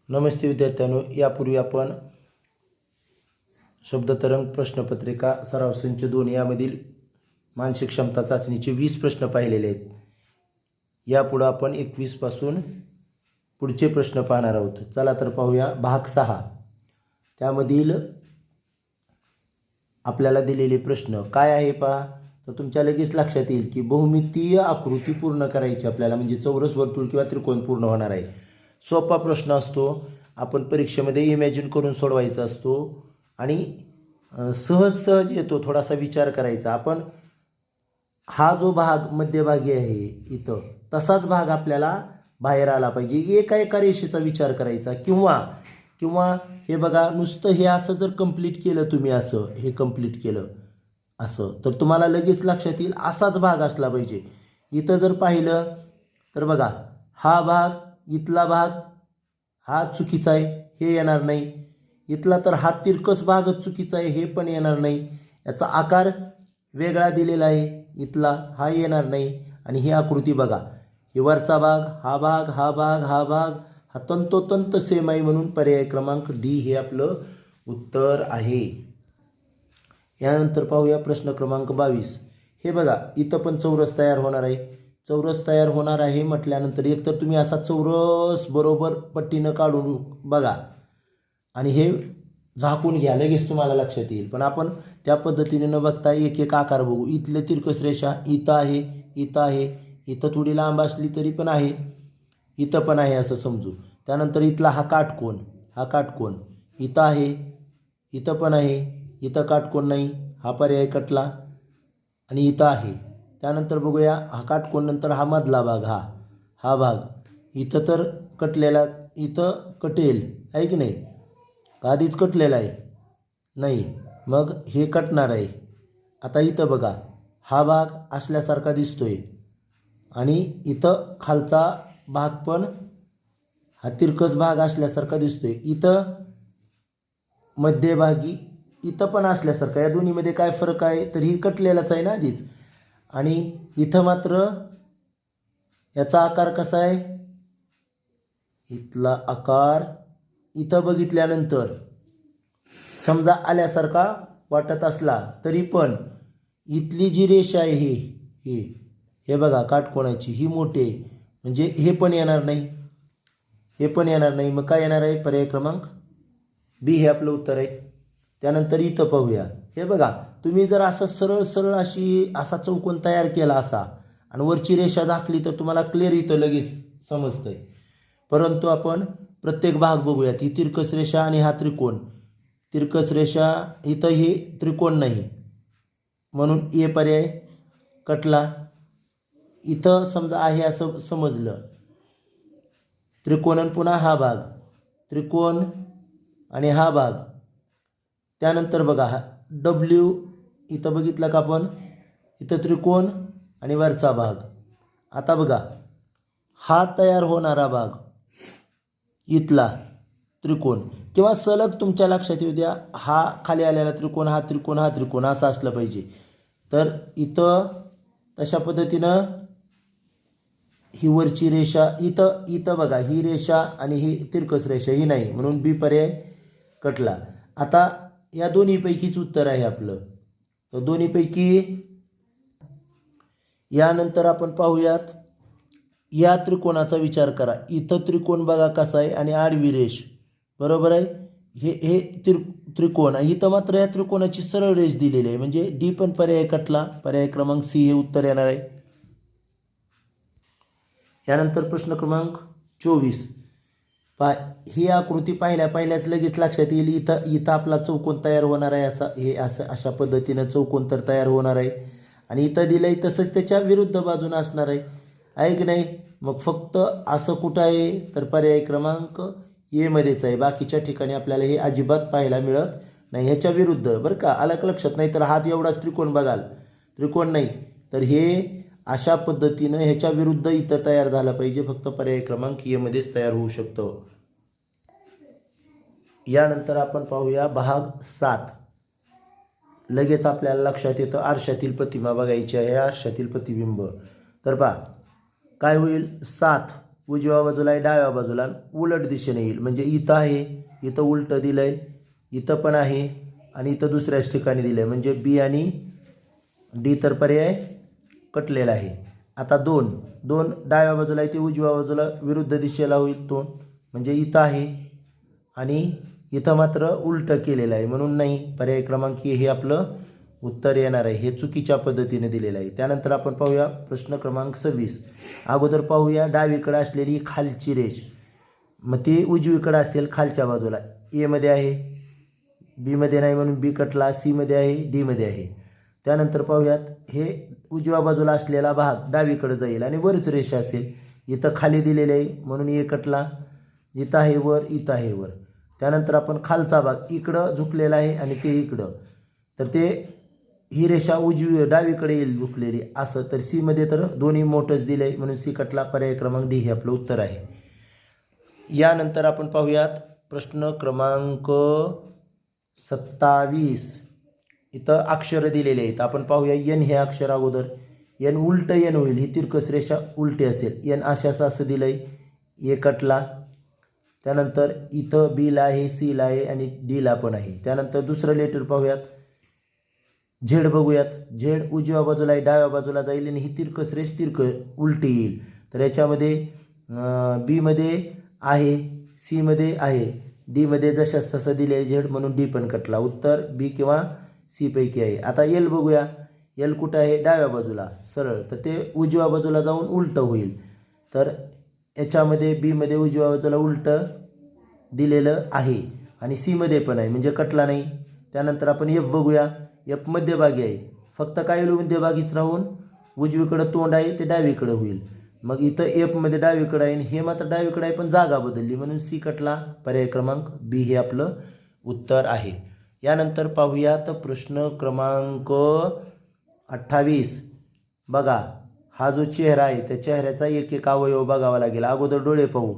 नमस्ते विद्यार्थ्यांनो, यापूर्वी आपण शब्दतरंग प्रश्नपत्रिका सराव संच 2 यामधील मानसिक क्षमता चाचणीचे 20 प्रश्न पाहिलेले आहेत. यापुढे आपण 21 पासून पुढचे प्रश्न पाहणार आहोत. चला तर पाहूया. भाग 6 त्यामधील आपल्याला दिलेले प्रश्न काय आहे पहा. तर तुमच्या लगेच लक्षात येईल की बहुमितीय आकृती पूर्ण करायची आपल्याला, म्हणजे चौरस, वर्तुळ किंवा त्रिकोण पूर्ण होणार आहे. सोपा प्रश्न असतो, आपण परीक्षेमध्ये इमॅजिन करून सोडवायचा असतो आणि सहज सहज येतो. थोडासा विचार करायचा. आपण हा जो भाग मध्यभागी आहे इथं, तसाच भाग आपल्याला बाहेर आला पाहिजे. एका रेषेचा विचार करायचा. किंवा हे बघा, नुसतं हे असं जर कंप्लीट केलं तुम्ही, असं हे कंप्लीट केलं असं, तर तुम्हाला लगेच लक्षात येईल असाच भाग असला पाहिजे. इथं जर पाहिलं तर बघा, हा भाग, इथला भाग हा चुकीचा आहे, हे येणार नाही. इथला तर हा तिरकस भागच चुकीचा आहे, हे पण येणार नाही. याचा आकार वेगळा दिलेला आहे, इथला हा येणार नाही. आणि ही आकृती बघा, हे वरचा भाग, हा भाग, हा भाग, हा भाग, हा तंतोतंत सेम आहे. म्हणून पर्याय क्रमांक डी हे आपलं उत्तर आहे. यानंतर पाहूया प्रश्न क्रमांक 22. हे बघा, इथं पण चौरस तयार होणार आहे. चौरस तयार होणार आहे म्हटल्यानंतर एकतर तुम्ही असा चौरस बरोबर पट्टीनं काढून बघा आणि हे झाकून घ्या, लगेच तुम्हाला लक्षात येईल. पण आपण त्या पद्धतीने न बघता एक एक आकार बघू. इथले तिरकस रेषा इथं आहे, इथं आहे, इथं थोडी लांब असली तरी पण आहे, इथं पण आहे असं समजू. त्यानंतर इथला हा काटकोन, हा काटकोन इथं आहे, इथं पण आहे, इथं काटकोन नाही, हा पर्याय कटला. आणि इथं आहे. त्यानंतर बघूया, हा काटकोन नंतर हा मधला भाग, हा भाग इथं तर कटलेला, इथं कटेल आहे की नाही, आधीच कटलेला आहे नाही, मग हे कटणार आहे. आता इथं बघा, हा भाग असल्यासारखा दिसतोय आणि इथं खालचा भाग पण हा तिरकस भाग असल्यासारखा दिसतोय. इथं मध्यभागी इथं पण असल्यासारखं. या दोन्हीमध्ये काय फरक आहे, तर ही कटलेलाच आहे ना आधीच. आणि इथं मात्र याचा आकार कसा आहे, इथला आकार इथं बघितल्यानंतर समजा आल्यासारखा वाटत असला तरी पण इथली जी रेषा आहे हे बघा काटकोणाची, ही मोठी आहे, म्हणजे हे पण येणार नाही, हे पण येणार नाही. मग काय येणार आहे, पर्याय क्रमांक बी हे आपलं उत्तर आहे. त्यानंतर इथं पाहूया. हे बघा, तुम्ही जर असं सरळ सरळ असा चौकोन तयार केला असा आणि वरची रेषा झाकली तर तुम्हाला क्लिअर इथं लगेच समजतंय. परंतु आपण प्रत्येक भाग बघूयात. ही तिरकस रेषा आणि हा त्रिकोण, तिरकस रेषा इथं, ही त्रिकोण नाही म्हणून ए पर्याय कटला. इथं समजा आहे असं समजलं, त्रिकोण आणि पुन्हा हा भाग, त्रिकोण आणि हा भाग. त्यानंतर बघा, हा डब्ल्यू इथं बघितलं का आपण, इथं त्रिकोण आणि वरचा भाग. आता बघा, हा तयार होणारा भाग इथला त्रिकोण, किंवा सलग तुमच्या लक्षात येऊ द्या, हा खाली आलेला त्रिकोण, हा त्रिकोण, हा त्रिकोण असं असलं पाहिजे. तर इथं तशा पद्धतीनं ही वरची रेषा, इथं बघा, ही रेषा आणि ही तिरकस रेषा ही नाही, म्हणून बी पर्याय कटला. आता या दोन्हीपैकीच उत्तर आहे आपलं. तर दोन्हीपैकी यानंतर आपण पाहूयात, या त्रिकोणाचा विचार करा. इथं त्रिकोण बघा कसा आहे आणि आडवी रेष बरोबर आहे, हे त्रिकोण आहे. इथं मात्र या त्रिकोणाची सरळ रेष दिलेली आहे, म्हणजे डी पण पर्याय कटला. पर्याय क्रमांक सी हे उत्तर येणार आहे. यानंतर प्रश्न क्रमांक 24. ही आकृती पाहिल्याच लगेच लक्षात येईल, इथं आपला चौकोन तयार होणार आहे. अशा पद्धतीनं चौकोन तर तयार होणार आहे. आणि इथं दिलंय तसंच त्याच्या विरुद्ध बाजूने असणार आहे की नाही. मग फक्त असं कुठं आहे, तर पर्याय क्रमांक ए मध्येच आहे. बाकीच्या ठिकाणी आपल्याला हे अजिबात पाहायला मिळत नाही, ह्याच्या विरुद्ध. बरं का, आलं का लक्षात. नाही तर हात एवढाच त्रिकोण बघाल, त्रिकोण नाही, तर हे अशा पद्धतीनं ह्याच्या विरुद्ध इथं तयार झाला पाहिजे. फक्त पर्याय क्रमांक ए मध्येच तयार होऊ शकतो. यानंतर आपण पाहूया भाग 7. लगेच आपल्याला लक्षात येतं, आरशातील प्रतिमा बघायची आहे, आरशातील प्रतिबिंब. तर पहा काय होईल, 7 उजव्या बाजूला आहे, डाव्या बाजूला उलट दिशेने येईल. म्हणजे इथं आहे, इथं उलटं दिलं आहे, इथं पण आहे आणि इथं दुसऱ्याच ठिकाणी दिलं आहे. म्हणजे बी आणि डी तर पर्याय कटलेला आहे. आता दोन डाव्या बाजूला आहे ते उजव्या बाजूला विरुद्ध दिशेला होईल. दोन म्हणजे इथं आहे आणि इथं मात्र उलटं केलेलं आहे म्हणून नाही. पर्याय क्रमांक हे आपलं उत्तर येणार आहे. हे चुकीच्या पद्धतीने दिलेलं आहे. त्यानंतर आपण पाहूया प्रश्न क्रमांक 26. अगोदर पाहूया डावीकडे असलेली खालची रेष. मग ती उजवीकडे असेल खालच्या बाजूला. एमध्ये आहे, बीमध्ये नाही म्हणून बी कटला, सीमध्ये आहे, डीमध्ये आहे. त्यानंतर पाहूयात हे उजव्या बाजूला असलेला भाग डावीकडे जाईल आणि वरच रेषा असेल. इथं खाली दिलेले आहे म्हणून ए कटला. इथं आहे वर, इथं आहे वर. त्यानंतर आपण खालचा भाग इकडं झुकलेला आहे आणि ते इकडं, तर ते ही रेषा डावीकडे येईल झुकलेली असं. तर सीमध्ये तर दोन्ही मोठंच दिलं आहे म्हणून सी कटला. पर्याय क्रमांक डी हे आपलं उत्तर आहे. यानंतर आपण पाहूयात प्रश्न क्रमांक 27. इथं अक्षरं दिलेले आहेत. आपण पाहूया एन हे अक्षर अगोदर. एन उलटं एन होईल, ही तिरकस रेषा उलटी असेल. एन अशाचं असं दिलं आहे, ए कटला. त्यानंतर इथं बीला आहे, सीला आहे आणि डीला पण आहे. त्यानंतर दुसरं लेटर पाहूयात, झेड बघूयात. झेड उजव्या बाजूला आहे, डाव्या बाजूला जाईल आणि ही तिरकस रेष उलटी येईल. तर याच्यामध्ये बीमध्ये आहे, सीमध्ये आहे, डीमध्ये जशाच तसं दिले आहे झेड म्हणून डी पण कटला. उत्तर बी किंवा सी पैकी आहे. आता एल बघूया. एल कुठं आहे? डाव्या बाजूला सरळ, तर ते उजव्या बाजूला जाऊन उलटं होईल. तर याच्यामध्ये बीमध्ये उजव्या बाजूला उलटं दिलेलं आहे आणि सीमध्ये पण आहे म्हणजे कटला नाही. त्यानंतर आपण एफ बघूया. एफ मध्यभागी आहे, फक्त काय होईल मध्यभागीच राहून उजवीकडं तोंड आहे ते डावीकडं होईल. मग इथं एफमध्ये डावीकडं आहे आणि हे मात्र डावीकडं आहे पण जागा बदलली म्हणून सी कटला. पर्याय क्रमांक बी हे आपलं उत्तर आहे. यानंतर पाहूयात प्रश्न क्रमांक 28. बघा, हा जो चेहरा आहे त्या चेहऱ्याचा एक एक अवयव बघावा लागेल. अगोदर डोळे पाहू.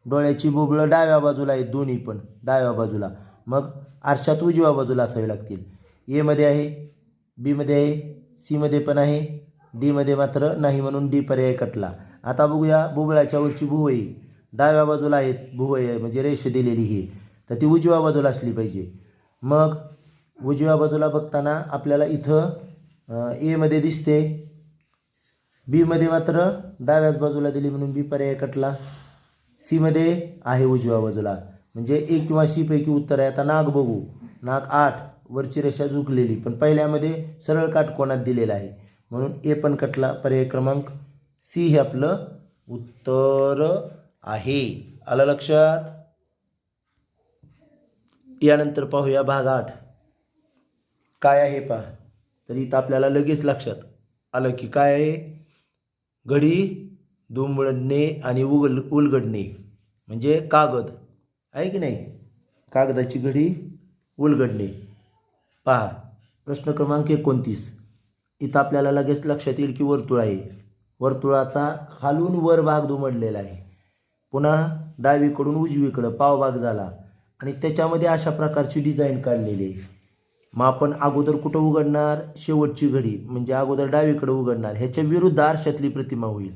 डोळ्याची बुबुळं डाव्या बाजूला आहेत, दोन्ही पण डाव्या बाजूला. मग आरशात उजव्या बाजूला असावी लागतील. एमध्ये आहे, बीमध्ये आहे, सीमध्ये पण आहे, डीमध्ये मात्र नाही म्हणून डी पर्याय कटला. आता बघूया बुबुळाच्या वरची भुवई डाव्या बाजूला आहेत. भुवई आहे म्हणजे रेष दिलेली ही, तर ती उजव्या बाजूला असली पाहिजे. मग उजव्या बाजूला बघताना आपल्याला इथं एमध्ये दिसते, बीमध्ये मात्र डाव्याच बाजूला दिली म्हणून बी पर्याय कटला. सीमध्ये आहे उजव्या बाजूला म्हणजे ए किंवा सी पैकी उत्तर आहे. आता नाक बघू. नाक 8, वरची रेषा झुकलेली पण पहिल्यामध्ये सरळ काटकोनात दिलेला आहे म्हणून ए पण कटला. पर्याय क्रमांक सी हे आपलं उत्तर आहे. आलं लक्षात? यानंतर पाहूया भाग 8 काय आहे पहा. तर इथं आपल्याला लगेच लक्षात आलं की काय आहे. घडी दुमडणे आणि उलगडणे म्हणजे कागद आहे की नाही, कागदाची घडी उलगडणे. पहा प्रश्न क्रमांक 29. इथं आपल्याला लगेच लक्षात येईल की वर्तुळ आहे. वर्तुळाचा खालून वर भाग दुमडलेला आहे, पुन्हा डावीकडून उजवीकडं पावभाग झाला आणि त्याच्यामध्ये अशा प्रकारची डिझाईन काढलेली आहे. मग आपण अगोदर कुठं उघडणार? शेवटची घडी म्हणजे अगोदर डावीकडे उघडणार. ह्याच्या विरुद्ध आरशातली प्रतिमा होईल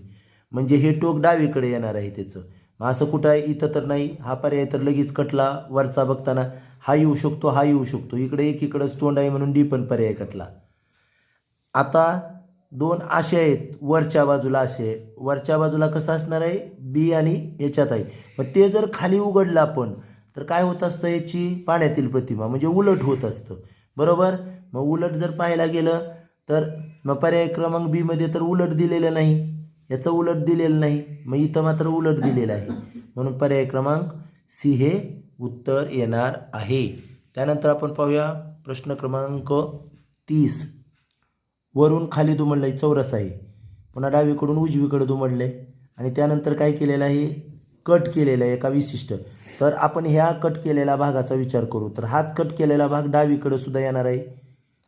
म्हणजे हे टोक डावीकडे येणार आहे त्याचं. मग असं कुठं आहे? इथं तर नाही. हा पर्याय तर लगेच कटला. वरचा बघताना हा येऊ शकतो, हा येऊ शकतो. इकडे एकीकडंच तोंड आहे म्हणून डी पण पर्याय कटला. आता दोन असे आहेत वरच्या बाजूला, असे वरच्या बाजूला कसं असणार आहे? बी आणि याच्यात आहे. मग ते जर खाली उघडलं आपण तर काय होत असतं? याची पाण्यातील प्रतिमा म्हणजे उलट होत असतं, बरोबर. मग उलट जर पाहायला गेलं तर मग पर्याय क्रमांक बीमध्ये तर उलट दिलेलं नाही, याचं उलट दिलेलं नाही. मग इथं मात्र उलट दिलेलं आहे म्हणून पर्याय क्रमांक सी हे उत्तर येणार आहे. त्यानंतर आपण पाहूया प्रश्न क्रमांक 30. वरून खाली दुमडलं आहे, चौरस आहे, पुन्हा डावीकडून उजवीकडे दुमडलं आहे आणि त्यानंतर काय केलेलं आहे? कट केलेला आहे एका विशिष्ट. तर आपण ह्या कट केलेल्या भागाचा विचार करू तर हाच कट केलेला भाग डावीकडे सुद्धा येणार आहे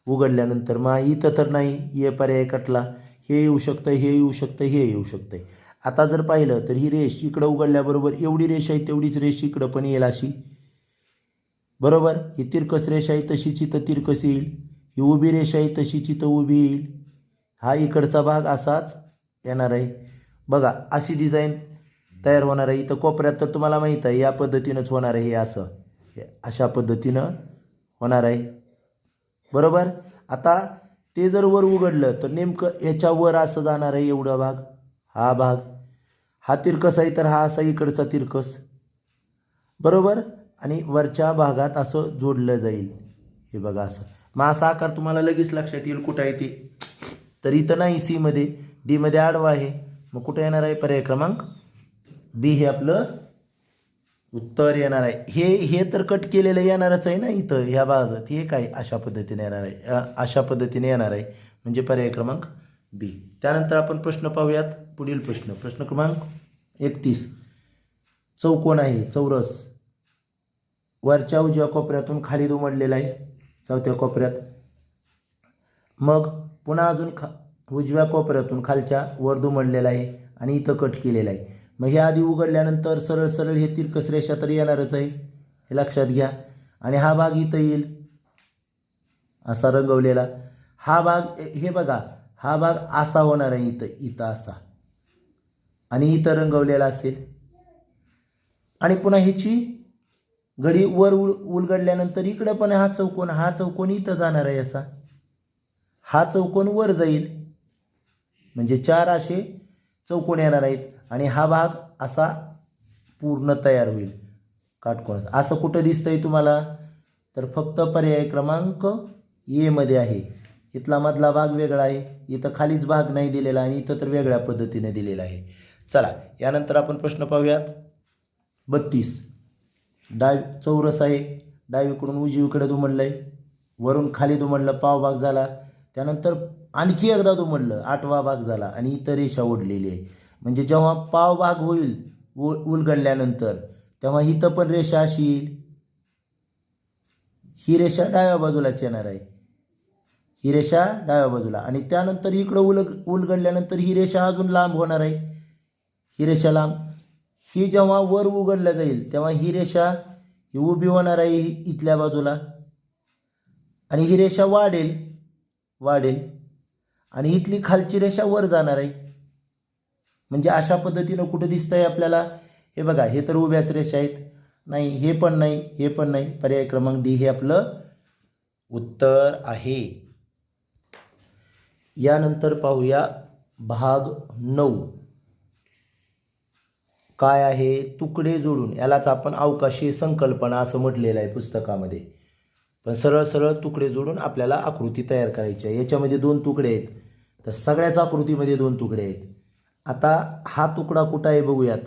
उघडल्यानंतर. मग इथं तर नाही, ये पर्याय कटला. हे येऊ शकतं, हे येऊ शकतं, हे येऊ शकतं. आता जर पाहिलं तर ही रेष इकडं उघडल्याबरोबर एवढी रेष आहे तेवढीच रेष इकडं पण येईल अशी, बरोबर. ही तिरकस रेष आहे तशीच इथं तिरकस येईल. ही उभी रेष आहे तशीच इथं उभी येईल. हा इकडचा भाग असाच येणार आहे. बघा अशी डिझाईन तयार होणार आहे. इथं कोपऱ्यात तर तुम्हाला माहीत आहे या पद्धतीनंच होणार आहे. हे असं अशा पद्धतीनं होणार आहे, बरोबर. आता ते जर वर उघडलं तर नेमकं ह्याच्या वर असं जाणार आहे एवढा भाग, हा भाग. हा तिरकस आहे तर हा असा इकडचा तिरकस, बरोबर. आणि वरच्या भागात असं जोडलं जाईल, हे बघा असं. मग असा आकार तुम्हाला लगेच लक्षात येईल कुठं आहे ते. तर इथं नाही, सी मध्ये, डी मध्ये आडवा आहे. मग कुठं येणार आहे पर्याय क्रमांक बी हे आपलं उत्तर येणार आहे. हे तर कट केलेलं येणारच आहे ना इथं ह्या भागात. हे काय अशा पद्धतीने येणार आहे, अशा पद्धतीने येणार आहे, म्हणजे पर्याय क्रमांक बी. त्यानंतर आपण प्रश्न पाहूयात. पुढील प्रश्न क्रमांक 31. चौकोन आहे, चौरस, वरच्या उजव्या कोपऱ्यातून खाली दुमडलेला आहे, चौथ्या कोपऱ्यात. मग पुन्हा अजून उजव्या कोपऱ्यातून खालच्या वर दुमडलेला आहे आणि इथं कट केलेला आहे. मग हे आधी उघडल्यानंतर सरळ सरळ हे तिरकस रेषा तर येणारच आहे, हे लक्षात घ्या. आणि हा भाग इथं येईल असा रंगवलेला. हा भाग हे बघा, हा भाग असा होणार आहे, इथं असा, आणि इथं रंगवलेला असेल. आणि पुन्हा ह्याची घडी वर उलगडल्यानंतर इकडं पण हा चौकोन इथं जाणार आहे असा. हा चौकोन वर जाईल, म्हणजे 4 असे चौकोन येणार आहेत. आणि हा भाग असा पूर्ण तयार होईल काटकोन. असं कुठं दिसतंय तुम्हाला? तर फक्त पर्याय क्रमांक ए मध्ये आहे. इथला मधला भाग वेगळा आहे, इथं खालीच भाग नाही दिलेला आणि इथं तर वेगळ्या पद्धतीने दिलेला आहे. चला यानंतर आपण प्रश्न पाहूयात. 32. चौरस आहे, डावीकडून उजवीकडे दुमडलं आहे, वरून खाली दुमडलं, पावभाग झाला. त्यानंतर आणखी एकदा दुमडलं, 8वा भाग झाला आणि इथं रेषा ओढलेली आहे. म्हणजे जेव्हा पावभाग होईल उलगडल्यानंतर तेव्हा इथं पण रेषा अशी येईल. ही रेषा डाव्या बाजूलाच येणार आहे, ही रेषा डाव्या बाजूला. आणि त्यानंतर इकडं उलगडल्यानंतर ही रेषा अजून लांब होणार आहे, ही रेषा लांब. ही जेव्हा वर उघडल्या जाईल तेव्हा ही रेषा ही उभी होणार आहे इथल्या बाजूला, आणि ही रेषा वाढेल आणि इथली खालची रेषा वर जाणार आहे. म्हणजे अशा पद्धतीनं कुठं दिसतंय आपल्याला? हे बघा, हे तर उभ्याच रेषा आहेत. नाही, हे पण नाही, हे पण नाही. पर्याय क्रमांक डी हे आपलं उत्तर आहे. यानंतर पाहूया भाग 9. काय आहे? तुकडे जोडून. यालाच आपण अवकाशीय संकल्पना असं म्हटलेलं आहे पुस्तकामध्ये. पण सरळ सरळ तुकडे जोडून आपल्याला आकृती तयार करायची आहे. याच्यामध्ये 2 तुकडे आहेत, तर सगळ्याच आकृतीमध्ये 2 तुकडे आहेत. आता हा तुकडा कुठं आहे बघूयात.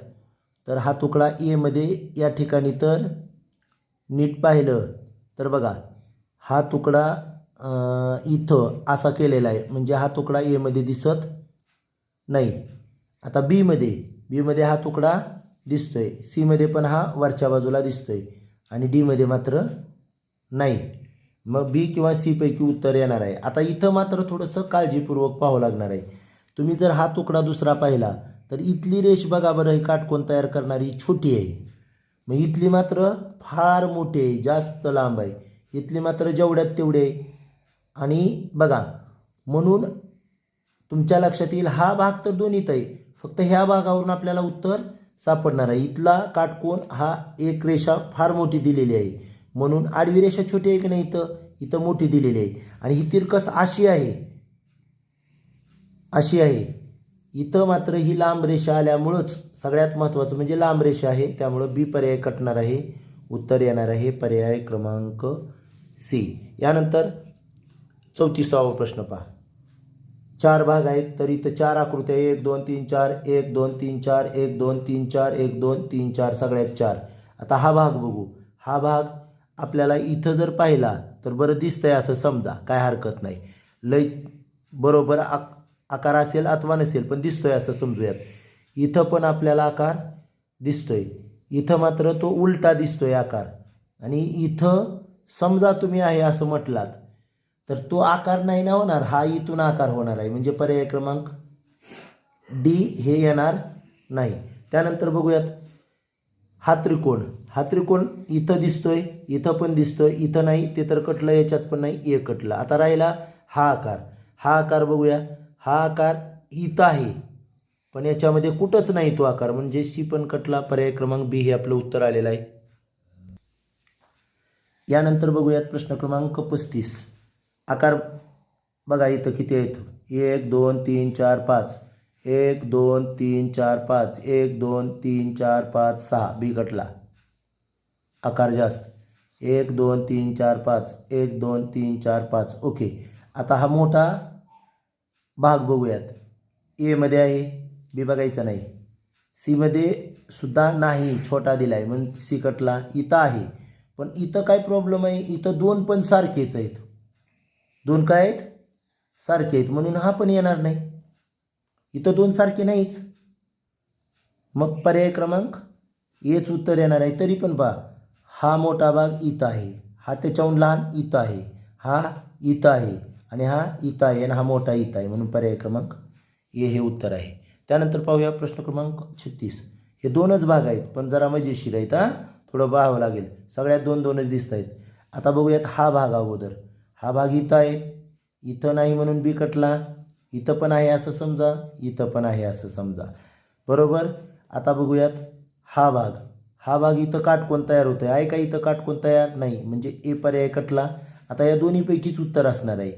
तर हा तुकडा ए मध्ये, या ठिकाणी तर नीट पाहिलं तर बघा, हा तुकडा इथं असा केलेला आहे, म्हणजे हा तुकडा ए मध्ये दिसत नाही. आता बी मध्ये हा तुकडा दिसतोय, सी मध्ये पण हा वरच्या बाजूला दिसतोय आणि डी मध्ये मात्र नाही. मग बी किंवा सी पैकी उत्तर येणार आहे. आता इथं मात्र थोडंसं काळजीपूर्वक पाहावं लागणार आहे. तुम्ही जर हा तुकडा दुसरा पाहिला तर इथली रेष बघा बरं, ही काटकोन तयार करणारी छोटी आहे. मग इथली मात्र फार मोठी आहे, जास्त लांब आहे. इथली मात्र जेवढ्यात तेवढे आहे. आणि बघा, म्हणून तुमच्या लक्षात येईल हा भाग तर दोन्हीत आहे, फक्त ह्या भागावरून आपल्याला उत्तर सापडणार आहे. इथला काटकोन हा एक रेषा फार मोठी दिलेली आहे, म्हणून आडवी रेषा छोटी आहे की नाही, इथं मोठी दिलेली आहे. आणि ही तिरकस अशी आहे, इथं मात्र ही लांब रेषा आल्यामुळंच सगळ्यात महत्त्वाचं म्हणजे लांब रेषा आहे, त्यामुळं बी पर्याय कटणार आहे. उत्तर येणार आहे पर्याय क्रमांक सी. यानंतर 34वा प्रश्न पहा. 4 भाग आहेत, तर इथं 4 आकृत्या, 1 2 3 4, 1 2 3 4, 1 2 3 4, 1 2 3 4, सगळ्यात 4. आता हा भाग बघू. हा भाग आपल्याला इथं जर पाहिला तर बरं दिसतंय असं समजा, काय हरकत नाही. लय बरोबर आकार असेल अथवा नसेल, पण दिसतोय असं समजूयात. इथं पण आपल्याला आकार दिसतोय, इथं मात्र तो उलटा दिसतोय आकार. आणि इथं समजा तुम्ही आहे असं म्हटलात तर तो आकार नाही ना होणार, हा इथून आकार होणार आहे, म्हणजे पर्याय क्रमांक डी हे येणार नाही. त्यानंतर बघूयात हा त्रिकोण इथं दिसतोय, इथं पण दिसतोय, इथं नाही, ते तर कटलं, याच्यात पण नाही, एक कटलं. आता राहिला हा आकार बघूया. हा आकार इथं आहे, पण याच्यामध्ये कुठंच नाही तो आकार, म्हणजे सी पण कटला. पर्याय क्रमांक बी हे आपलं उत्तर आलेलं आहे. यानंतर बघूयात प्रश्न क्रमांक 35. आकार बघा इथं किती आहेत. 1 2 3 4 5, 1 2 3 4 5, 1 2 3 4 5 6. बी कटला, आकार जास्त. 1 2 3 4 5, 1 2 3 4 5. ओके. आता हा मोठा भाग बघूयात. ए मध्ये आहे, बी बघायचा नाही. सी मध्ये सुद्धा नाही, छोटा दिला आहे म्हणून सी कटला. इथं आहे, पण इथं काय प्रॉब्लेम आहे, इथं दोन पण सारखेच आहेत. दोन काय आहेत, सारखे आहेत, म्हणून हा पण येणार नाही. इथं दोन सारखे नाहीच, मग पर्याय क्रमांक हेच उत्तर येणार आहे. तरी पण पहा, हा मोठा भाग इथं आहे, हा त्याच्याहून लहान इथं आहे, हा इथं आहे आणि हा इथं आहे आणि हा मोठा इथं आहे, म्हणून पर्याय क्रमांक ए हे उत्तर आहे. त्यानंतर पाहूया प्रश्न क्रमांक 36. हे दोनच भाग आहेत, पण जरा मजेशीर आहेत. थोडं पाहावं लागेल. सगळ्यात दोन दोनच दिसत आहेत. आता बघूयात हा भाग अगोदर. हा भाग इथं आहे, इथं नाही म्हणून बी कटला. इथं पण आहे असं समजा, इथं पण आहे असं समजा, बरोबर. आता बघूयात हा भाग. हा भाग इथं काटकोन तयार होतोय, आहे का इथं काटकोन तयार नाही, म्हणजे ए पर्याय कटला. आता या दोन्हीपैकीच उत्तर असणार आहे.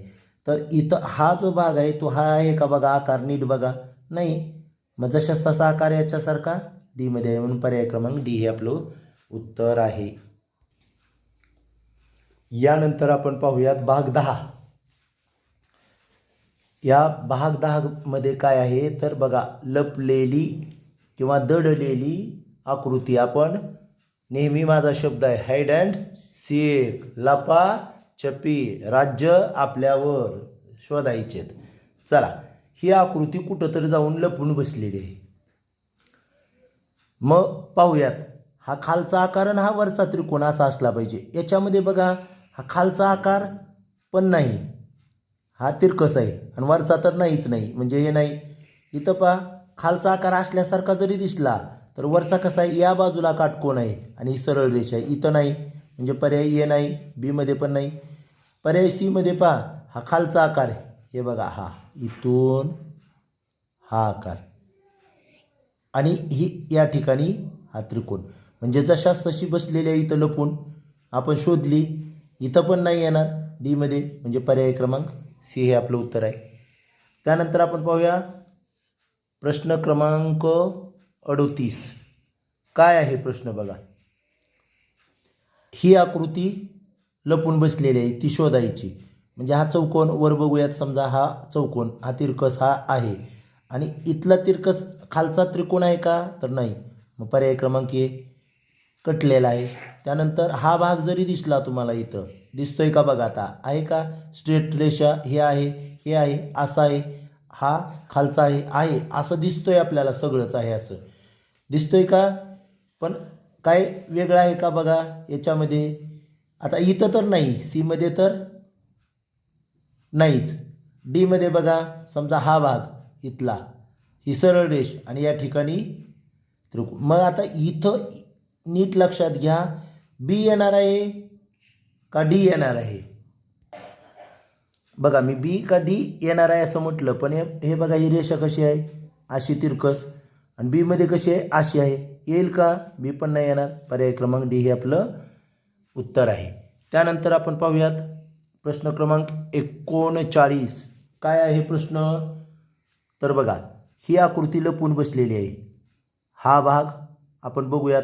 तर इथं हा जो भाग आहे तो हा आहे का बघा, आकार नीट बघा. नाही, मग जशाच तसा आकार याच्यासारखा डी मध्ये आहे, म्हणून पर्याय क्रमांक डी हे आपलं उत्तर आहे. यानंतर आपण पाहूयात भाग 10. या भाग 10 मध्ये काय आहे तर बघा, लपलेली किंवा दडलेली आकृती. आपण नेहमी माझा शब्द आहे हाईड अँड सीक, लपा छपी, राज्य आपल्यावर शोधायचेत. चला, ही आकृती कुठंतरी जाऊन लपून बसलेली आहे. मग पाहूयात, हा खालचा आकार आणि हा वरचा त्रिकोण असा असला पाहिजे. याच्यामध्ये बघा, हा खालचा आकार पण नाही, हा तिरकस आहे आणि वरचा तर नाहीच नाही, म्हणजे हे नाही. इथं पहा, खालचा आकार असल्यासारखा जरी दिसला तर वरचा कसा आहे, या बाजूला काटकोन आहे आणि ही सरळ रेषा आहे. इथं नाही, म्हणजे पर्याय ए नाही, बी मध्ये पण नाही. पर्याय सी मध्ये पहा, हा खालचा आकार आहे, हे बघा, हा इथून हा आकार आणि ही या ठिकाणी हा त्रिकोण, म्हणजे जशास तशी बसलेली आहे. इथं लपून आपण शोधली, इथं पण नाही येणार डी मध्ये, म्हणजे पर्याय क्रमांक सी हे आपलं उत्तर आहे. त्यानंतर आपण पाहूया प्रश्न क्रमांक 38. काय आहे प्रश्न बघा. ही आकृती लपून बसलेली आहे, ती शोधायची. म्हणजे हा चौकोन वर बघूयात, समजा हा चौकोन, हा तिरकस हा आहे आणि इथला तिरकस खालचा त्रिकोण आहे का तर नाही, मग पर्याय क्रमांक ए कटलेला आहे. त्यानंतर हा भाग जरी दिसला तुम्हाला, इथं दिसतोय का बघा, आता आहे का स्ट्रेट रेषा, हे आहे, हे आहे, असं आहे, हा खालचा आहे असं दिसतोय आपल्याला, सगळंच आहे असं दिसतोय का. पण काय वेगळं आहे का बघा याच्यामध्ये. आता इथं तर नाही, सी मध्ये तर नाहीच, डी मध्ये बघा, समजा हा भाग इथला, ही सरळ रेष आणि या ठिकाणी त्रिकोण. मग आता इथं नीट लक्षात घ्या, बी येणार आहे का डी येणार आहे. बघा, मी बी का डी येणार आहे असं म्हटलं, पण हे बघा, ही रेषा कशी आहे, अशी तिरकस, आणि बी मध्ये कशी आहे, अशी आहे. येईल का, बी पण नाही येणार. पर्याय क्रमांक डी हे आपलं उत्तर आहे. त्यानंतर आपण पाहूयात प्रश्न क्रमांक 39. काय आहे प्रश्न तर बघा, ही आकृती लपून बसलेली आहे. हा भाग आपण बघूयात,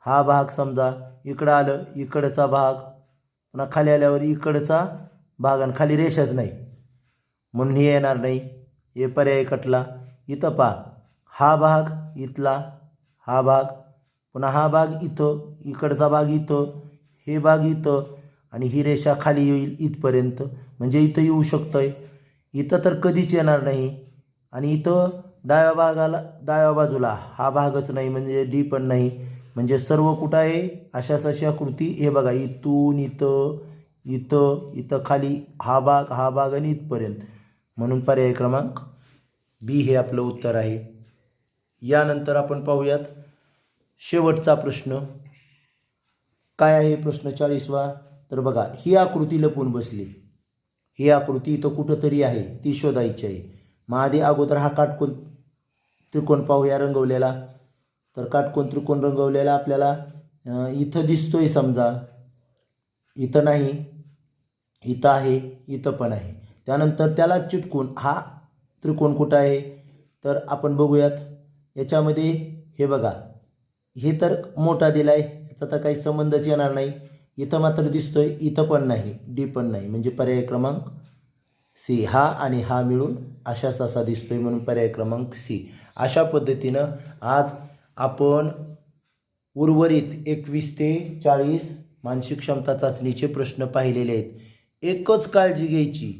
हा भाग समजा इकडं आलं, इकडचा भाग, पुन्हा खाली आल्यावर इकडचा भाग आणि खाली रेषाच नाही, म्हणून हे येणार नाही, हे पर्याय कटला. इथं पहा, हा भाग इथला, हा भाग, पुन्हा हा भाग इथं, इकडचा भाग इथं, हे भाग इथं आणि ही रेषा खाली येईल इथपर्यंत, म्हणजे इथं येऊ शकतंय. इथं तर कधीच येणार नाही. आणि इथं डाव्या बाजूला हा भागच नाही, म्हणजे डी पण नाही, म्हणजे सर्व कुठं आहे, अशा आकृती. हे बघा, इथून इथं, इथं, इथं खाली हा भाग आणि इथपर्यंत, म्हणून पर्याय क्रमांक बी हे आपलं उत्तर आहे. यानंतर आपण पाहूयात शेवटचा प्रश्न. काय आहे प्रश्न 40वा तर बघा, ही आकृती लपून बसली, ही आकृती इथं कुठंतरी आहे, ती शोधायची आहे. मग आधी अगोदर हा काटकोन त्रिकोण पाहूया रंगवलेला. तर काटकोन त्रिकोण रंगवलेला आपल्याला इथं दिसतोय समजा, इथं नाही, इथं आहे, इथं पण आहे. त्यानंतर त्याला चिटकून हा त्रिकोण कुठं आहे तर आपण बघूयात. याच्यामध्ये हे बघा, हे तर मोठा दिला आहे, याचा तर काही संबंधच येणार नाही. इथं मात्र दिसतोय, इथं पण नाही, डी पण नाही, म्हणजे पर्याय क्रमांक सी. हा आणि हा मिळून अशाच असा दिसतोय, म्हणून पर्याय क्रमांक सी. अशा पद्धतीनं आज आपण उर्वरित 21 ते 40 मानसिक क्षमता चाचणीचे प्रश्न पाहिलेले आहेत. एकच काळजी घ्यायची,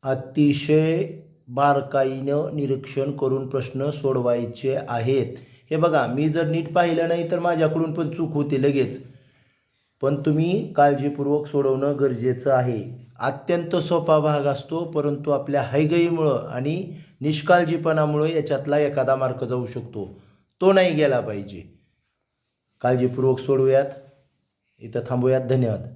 अतिशय बारकाईनं निरीक्षण करून प्रश्न सोडवायचे आहेत. हे बघा, मी जर नीट पाहिलं नाही तर माझ्याकडून पण चूक होते लगेच, पण तुम्ही काळजीपूर्वक सोडवणं गरजेचं आहे. अत्यंत सोपा भाग असतो, परंतु आपल्या हयगईमुळं आणि निष्काळजीपणामुळे याच्यातला एखादा मार्क जाऊ शकतो, तो नाही गेला पाहिजे. काळजीपूर्वक सोडवूयात. इथं थांबूयात. धन्यवाद.